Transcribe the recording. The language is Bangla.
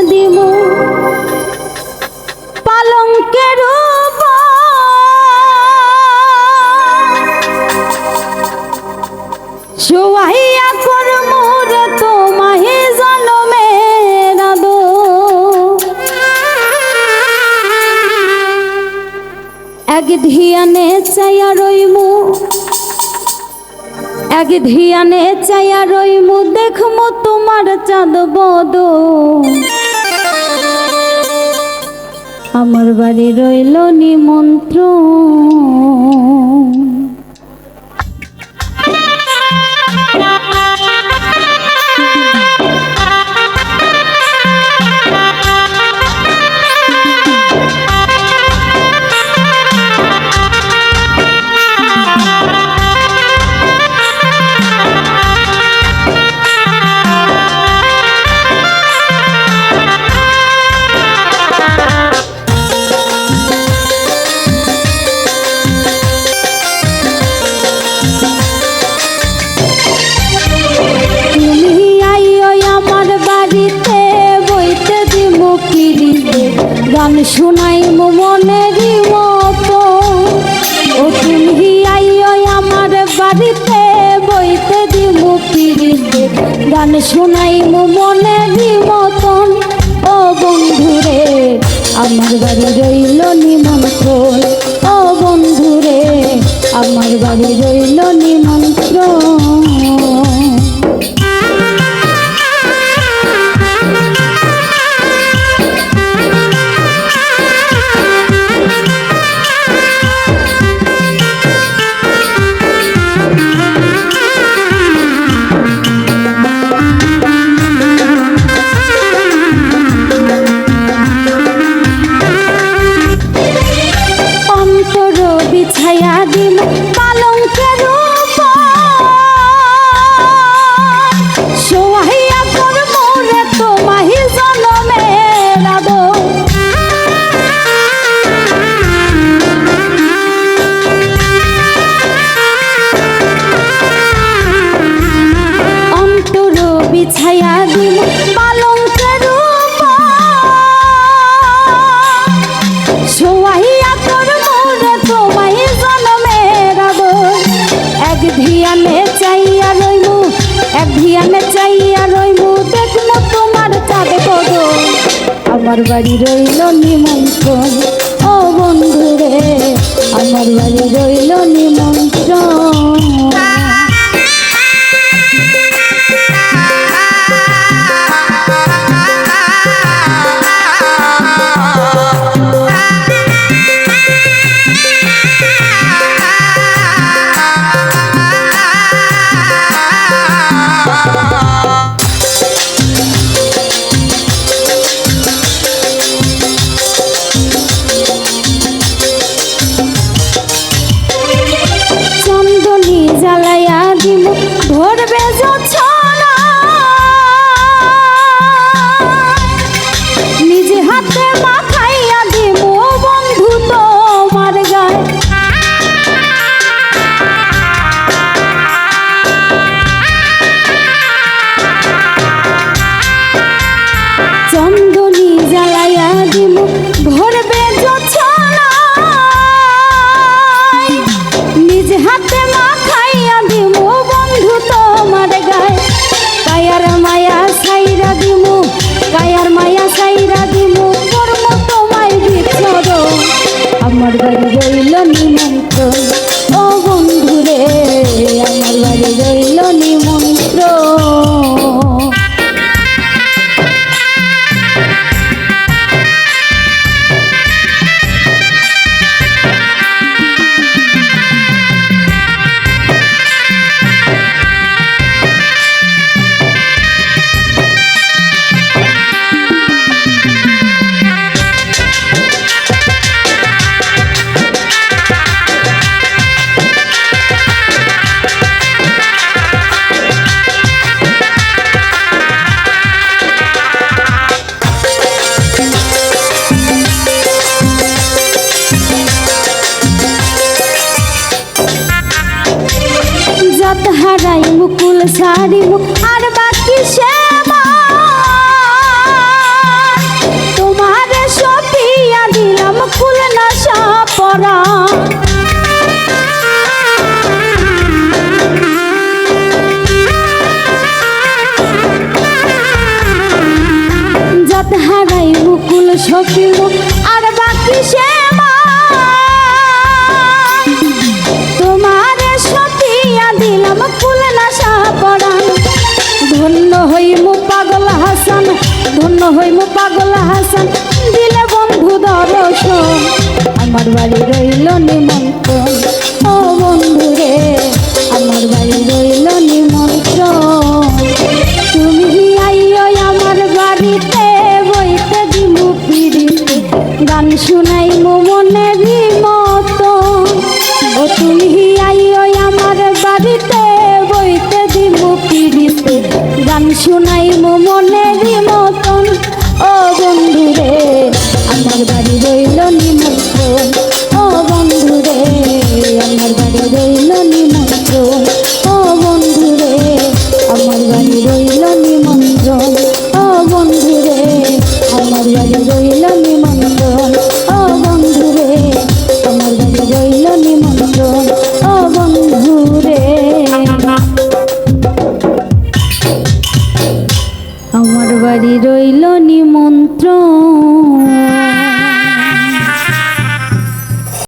দিমু পালঙ্কের শোয়াইয়া করমু রে তোমাহে জনমের আদো এক ধিয়ানে চাইয়া রইমু এক ধিয়ানে চাইয়া রইমু দেখমু তোমার চাঁদ বদো আমার বাড়ি রইল নিমন্ত্রণ গান শোনাই মনেরই মতো ও তুমি আইও আমার বাড়িতে বইতে দিমু পিরিতে গান শোনাই মনেরই মতন ও বন্ধুরে আমার বাড়ি রইল নিমন্ত্রণ ও বন্ধুরে আমার বাড়ি রইল নিমন্ত্রণ বিছায়া দিল পালঙ্কের শোয়াইয়া করমু রে তোমাহি জনমের আদো অন্তর বিছায়া দিল পালঙ্কের শোয়াইয়া করমু রে তোমায় জনমের আদো এক ধিয়ানে চাইয়া রইমু এক ধিয়ানে চাইয়া রইমু দেখমু তোমার চাঁদ বদো আমার বাড়ি রইল নিমন্ত্রণ ও বন্ধুরে আমার বাড়ি রইল নিমন্ত্রণ জ্বালাইয়া দিমু ধরবে জোছনা নিজে হাতে মাখাইয়া দিমু বন্ধু তোমার গায়ে চন্দনী জ্বালাইয়া দিমু ধরবে জোছনা নিজে হাতে মাখাইয়া দিমু বন্ধু তোমার গায়ে কায়ার মায়া সাইরা দিমু কায়ার মায়া সাইরা দিমু কর্ম তোমায় বিচ্ছদ আমার বাড়ি রইল নিমন্ত্রণ ও বন্ধুরে আমার বাড়ি রইল নিমন্ত্রণ হারাই মুকুল সারি আর বাকি শ্যামা হারাই মুকুল সকিল আর বাকি সে তোমারে সতিয়া দিলাম কুল নাশা পরাণ। ধন্য হইমু পাগল হাসান, ধন্য হইমু পাগল হাসান, দিলে বন্ধু দর্শন আমার বাড়ি রইল নিমন্ত্রণ। ও বন্ধু রে আমার বাড়ি রইল নিমন্ত্রণ। তুমি আইও আমার বাড়িতে বইতে দিমু পিড়িতে, গান শুনাইমু মনেরই মতো। ও তুমি আইও আমার বাড়িতে বইতে দিমু পিড়িতে, গান শুনাইমু মনেরই মতন। ও বন্ধু রে আমার বাড়ি রইল